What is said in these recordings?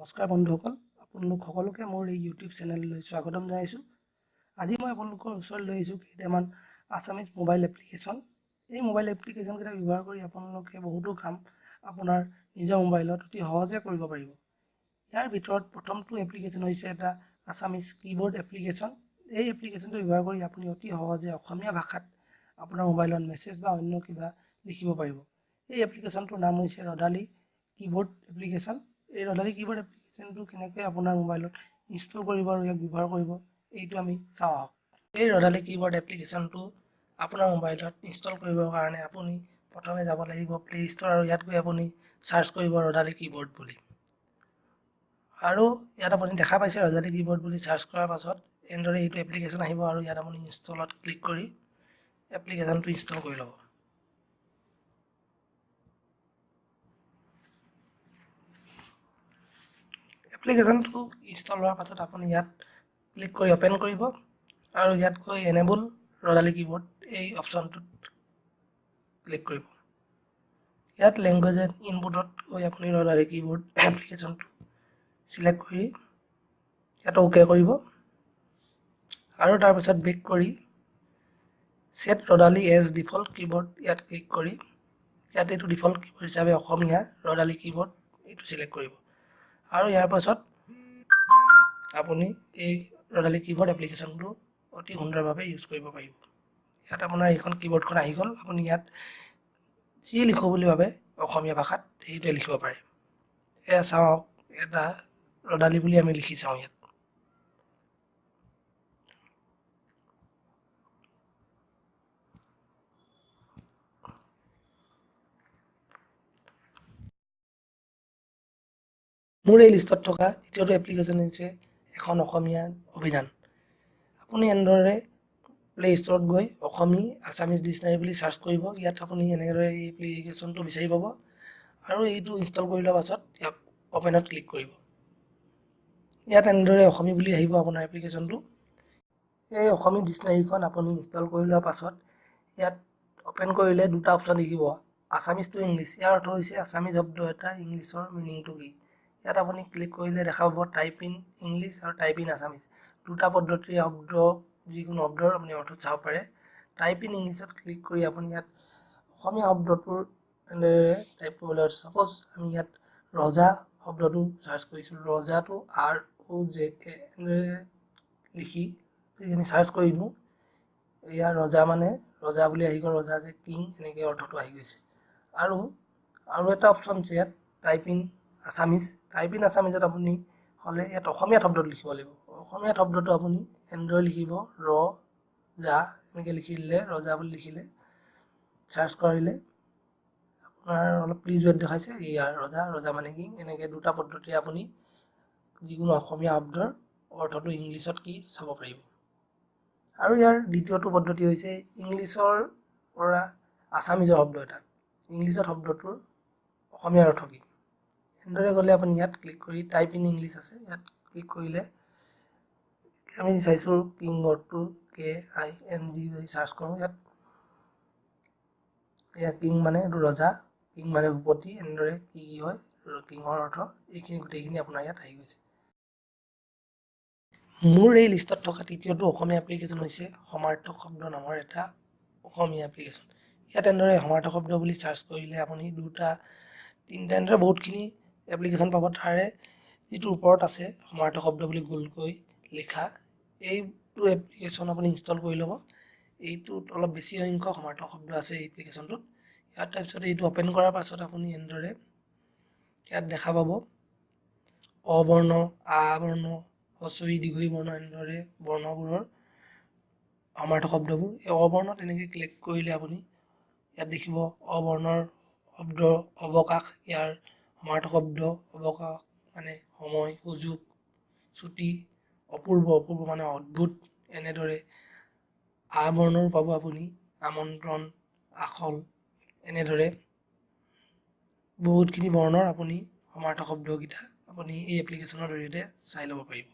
নমস্কাৰ বন্ধুসকল, আপোনালোক সকলোকে মোৰ এই ইউটিউব চেনেললৈ স্বাগতম জনাইছোঁ। আজি মই আপোনালোকৰ ওচৰত লৈ আহিছোঁ কেইটামান আছামিজ মোবাইল এপ্লিকেশ্যন। এই মোবাইল এপ্লিকেশ্যনকেইটা ব্যৱহাৰ কৰি আপোনালোকে বহুতো কাম আপোনাৰ নিজৰ মোবাইলত অতি সহজে কৰিব পাৰিব। ইয়াৰ ভিতৰত প্ৰথমটো এপ্লিকেশ্যন হৈছে এটা আছামিজ কীবৰ্ড এপ্লিকেশ্যন। এই এপ্লিকেশ্যনটো ব্যৱহাৰ কৰি আপুনি অতি সহজে অসমীয়া ভাষাত আপোনাৰ মোবাইলত মেছেজ বা অন্য কিবা লিখিব পাৰিব। এই এপ্লিকেশ্যনটোৰ নাম হৈছে ৰদালি কীবৰ্ড এপ্লিকেশ্যন। এই ৰদালি কীবৰ্ড এপ্লিকেশ্যনটো কেনেকৈ আপোনাৰ মোবাইলত ইনষ্টল কৰিব আৰু ইয়াক ব্যৱহাৰ কৰিব এইটো আমি চাওঁ আহক। এই ৰদালি কীবৰ্ড এপ্লিকেশ্যনটো আপোনাৰ মোবাইলত ইনষ্টল কৰিবৰ কাৰণে আপুনি প্ৰথমে যাব লাগিব প্লে ষ্ট'ৰ আৰু ইয়াত গৈ আপুনি চাৰ্চ কৰিব ৰদালি কীবৰ্ড বুলি। আৰু ইয়াত আপুনি দেখা পাইছে ৰদালি কীবৰ্ড বুলি চাৰ্চ কৰাৰ পাছত এনেদৰে এইটো এপ্লিকেশ্যন আহিব আৰু ইয়াত আপুনি ইনষ্টলত ক্লিক কৰি এপ্লিকেশ্যনটো ইনষ্টল কৰি ল'ব। এপ্লিকেশ্যনটো ইনষ্টল হোৱাৰ পাছত আপুনি ইয়াত ক্লিক কৰি অ'পেন কৰিব আৰু ইয়াত গৈ এনেবল ৰদালি কীবৰ্ড এই অপশ্যনটোত ক্লিক কৰিব। ইয়াত লেংগুৱেজ এণ্ড ইনপুটত গৈ আপুনি ৰদালি কীবৰ্ড এপ্লিকেশ্যনটো চিলেক্ট কৰি ইয়াত অ'কে কৰিব আৰু তাৰপিছত বেক কৰি set Rodali as default keyboard ইয়াত ক্লিক কৰি ইয়াত এইটো ডিফল্ট কীবৰ্ড হিচাপে অসমীয়া ৰদালি কীবৰ্ড এইটো চিলেক্ট কৰিব আৰু ইয়াৰ পাছত আপুনি এই ৰদালি কীবৰ্ড এপ্লিকেশ্যনটো অতি সুন্দৰভাৱে ইউজ কৰিব পাৰিব। ইয়াত আপোনাৰ এইখন কীবৰ্ডখন আহি গ'ল। আপুনি ইয়াত যি লিখোঁ বুলি ভাবে অসমীয়া ভাষাত সেইটোৱে লিখিব পাৰে। এয়া চাওক, এটা ৰদালি বুলি আমি লিখি চাওঁ ইয়াত। মোৰ এই লিষ্টত থকা দ্বিতীয়টো এপ্লিকেশ্যন হৈছে এখন অসমীয়া অভিধান। আপুনি এনেদৰে প্লে ষ্ট'ৰত গৈ অসমী আছামিজ ডিক্সনাৰী বুলি চাৰ্চ কৰিব। ইয়াত আপুনি এনেদৰে এই এপ্লিকেশ্যনটো বিচাৰি পাব আৰু এইটো ইনষ্টল কৰি লোৱাৰ পাছত ইয়াক অ'পেনত ক্লিক কৰিব। ইয়াত এনেদৰে অসমী বুলি আহিব আপোনাৰ এপ্লিকেশ্যনটো। এই অসমী ডিক্সনাৰীখন আপুনি ইনষ্টল কৰি লোৱাৰ পাছত ইয়াত অ'পেন কৰিলে দুটা অপশ্যন দেখিব, আছামিজ টু ইংলিছ। ইয়াৰ অৰ্থ হৈছে আছামিজ শব্দ এটা ইংলিছৰ মিনিংটো কি। ইয়াত আপুনি ক্লিক কৰিলে দেখা পাব টাইপ ইন ইংলিছ আৰু টাইপ ইন আছামিজ। দুটা পদ্ধতিৰে শব্দ, যিকোনো শব্দৰ আপুনি অৰ্থ চাব পাৰে। টাইপ ইন ইংলিছত ক্লিক কৰি আপুনি ইয়াত অসমীয়া শব্দটোৰ এনেদৰে টাইপ কৰিবলৈ চাপ'জ আমি ইয়াত ৰজা শব্দটো চাৰ্চ কৰিছিলোঁ। ৰজাটো ROJA এনেদৰে লিখি আমি চাৰ্চ কৰি দিওঁ। ইয়াৰ ৰজা মানে ৰজা বুলি আহি গ'ল, ৰজা যে কিং এনেকৈ অৰ্থটো আহি গৈছে। আৰু এটা অপশ্যন আছে ইয়াত type in Assamese. Type in আছামিজত আপুনি হ'লে ইয়াত অসমীয়া শব্দটো লিখিব লাগিব। অসমীয়া শব্দটো আপুনি এনেদৰে লিখিব ৰজা এনেকৈ লিখি দিলে, ৰজা বুলি লিখিলে চাৰ্চ কৰিলে আপোনাৰ অলপ প্লিজ ৱেইট দেখাইছে। ইয়াৰ ৰজা মানে কি, এনেকৈ দুটা পদ্ধতিৰে আপুনি যিকোনো অসমীয়া শব্দৰ অৰ্থটো ইংলিছত কি চাব পাৰিব। আৰু ইয়াৰ দ্বিতীয়টো পদ্ধতি হৈছে ইংলিছৰ পৰা আছামিজৰ শব্দ এটা, ইংলিছত শব্দটোৰ অসমীয়াৰ অৰ্থ কি। এনেদৰে গ'লে আপুনি ইয়াত ক্লিক কৰি টাইপ ইন ইংলিছ আছে, ইয়াত ক্লিক কৰিলে আমি চাইছোঁ কিং ৱৰ্ডটো KING চাৰ্চ কৰোঁ। ইয়াত কিং মানে এইটো ৰজা, কিং মানে ভূপতি, এনেদৰে কি হয় কিঙৰ অৰ্থ এইখিনি গোটেইখিনি আপোনাৰ ইয়াত আহি গৈছে। মোৰ এই লিষ্টত থকা তৃতীয়টো অসমীয়া এপ্লিকেশ্যন হৈছে সমাৰ্থক শব্দ নামৰ এটা অসমীয়া এপ্লিকেশ্যন। ইয়াত এনেদৰে সমাৰ্থক শব্দ বুলি চাৰ্চ কৰিলে আপুনি দুটা তিনিটা এনেদৰে বহুতখিনি এপ্লিকেশ্যন পাব। তাৰে যিটো ওপৰত আছে সমাৰ্থক শব্দ বুলি গোলকৈ লিখা, এইটো এপ্লিকেশ্যন আপুনি ইনষ্টল কৰি ল'ব। এইটোত অলপ বেছি সংখ্যক সমাৰ্থক শব্দ আছে এই এপ্লিকেশ্যনটোত। ইয়াত তাৰপিছত এইটো অ'পেন কৰাৰ পাছত আপুনি এনেদৰে ইয়াত দেখা পাব অবৰ্ণ, আ বৰ্ণ, হ্ৰস্ব ই দীৰ্ঘ ই বৰ্ণ, এনেদৰে বৰ্ণবোৰৰ সমাৰ্থক শব্দবোৰ। এই অবৰ্ণত এনেকৈ ক্লিক কৰিলে আপুনি ইয়াত দেখিব অবৰ্ণৰ শব্দ অৱকাশ। ইয়াৰ সমাৰ্থক শব্দ অৱকাশ মানে সময়, সুযোগ, ছুটি, অপূৰ্ব মানে অদ্ভুত। এনেদৰে আ বৰ্ণৰো পাব আপুনি আমন্ত্ৰণ, আখল, এনেদৰে বহুতখিনি বৰ্ণৰ আপুনি সমাৰ্থক শব্দকেইটা আপুনি এই এপ্লিকেশ্যনৰ জৰিয়তে চাই ল'ব পাৰিব।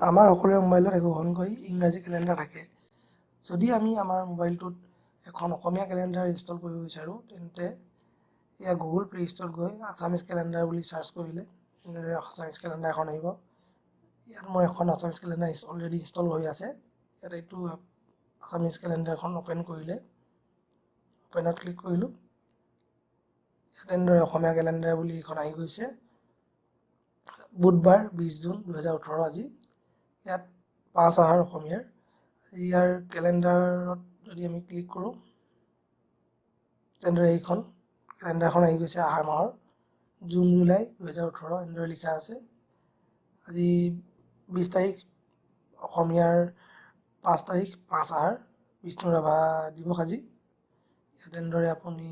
আমাৰ সকলোৰে মোবাইলত একোখনকৈ ইংৰাজী কেলেণ্ডাৰ থাকে। যদি আমি আমাৰ মোবাইলটোত এখন অসমীয়া কেলেণ্ডাৰ ইনষ্টল কৰিব বিচাৰোঁ, তেন্তে এয়া গুগল প্লে ষ্ট'ৰত গৈ আছামিজ কেলেণ্ডাৰ বুলি চাৰ্চ কৰিলে এনেদৰে আছামিজ কেলেণ্ডাৰ এখন আহিব। ইয়াত মোৰ এখন আছামিজ কেলেণ্ডাৰ অলৰেডি ইনষ্টল হৈ আছে। ইয়াত এইটো আছামিজ কেলেণ্ডাৰখন অ'পেন কৰিলে অ'পেনত ক্লিক কৰিলোঁ। ইয়াত এনেদৰে অসমীয়া কেলেণ্ডাৰ বুলি এখন আহি গৈছে। বুধবাৰ 20 জুন 2018 আজি। ইয়াত 5 আহাৰ অসমীয়াৰ। ইয়াৰ কেলেণ্ডাৰত যদি আমি ক্লিক কৰোঁ তেনেদৰে এইখন কেলেণ্ডাৰখন আহি গৈছে আহাৰ মাহৰ জুন জুলাই 2018 এনেদৰে লিখা আছে। আজি 20 তাৰিখ অসমীয়াৰ 5 তাৰিখ 5 আহাৰ বিষ্ণু ৰাভা দিৱস আজি। ইয়াত এনেদৰে আপুনি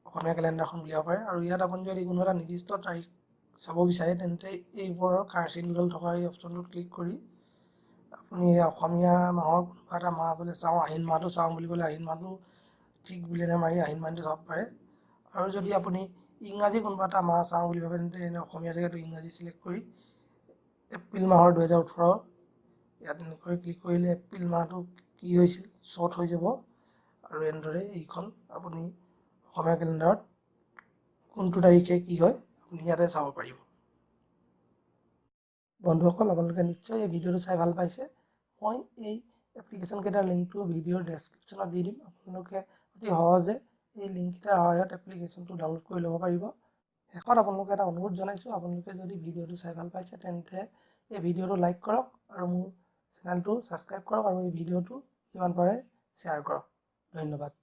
অসমীয়া কেলেণ্ডাৰখন উলিয়াব পাৰে আৰু ইয়াত আপুনি যদি কোনো এটা নিৰ্দিষ্ট তাৰিখ চাব বিচাৰে তেন্তে এই ওপৰৰ কাৰ্চিন দুডাল থকা এই অপশ্যনটোত ক্লিক কৰি আপুনি অসমীয়া মাহৰ কোনোবা এটা মাহ বোলে চাওঁ আহিন মাহটো চাওঁ বুলি ক'লে আহিন মাহটো ঠিক বুলি মাৰি আহিন মাহটো চাব পাৰে। আৰু যদি আপুনি ইংৰাজী কোনোবা এটা মাহ চাওঁ বুলি ভাবে তেন্তে এনে অসমীয়া জেগাটো ইংৰাজী চিলেক্ট কৰি এপ্ৰিল মাহৰ 2018 ইয়াত এনেকৈ ক্লিক কৰিলে এপ্ৰিল মাহটো কি হৈছিল শ্বৰ্ট হৈ যাব আৰু এনেদৰে এইখন আপুনি অসমীয়া কেলেণ্ডাৰত কোনটো তাৰিখে কি হয় আপুনি ইয়াতে চাব পাৰিব। বন্ধুসকল, আপোনালোকে নিশ্চয় এই ভিডিঅ'টো চাই ভাল পাইছে। মই এই এপ্লিকেশ্যন কেইটাৰ লিংকটো ভিডিঅ'ৰ ডেছক্ৰিপশ্যনত দি দিম। আপোনালোকে অতি সহজে এই লিংককেইটাৰ সহায়ত এপ্লিকেশ্যনটো ডাউনলোড কৰি ল'ব পাৰিব। শেষত আপোনালোকে এটা অনুৰোধ জনাইছোঁ, আপোনালোকে যদি ভিডিঅ'টো চাই ভাল পাইছে তেন্তে এই ভিডিঅ'টো লাইক কৰক আৰু মোৰ চেনেলটো ছাবস্ক্ৰাইব কৰক আৰু এই ভিডিঅ'টো যিমান পাৰে শ্বেয়াৰ কৰক। ধন্যবাদ।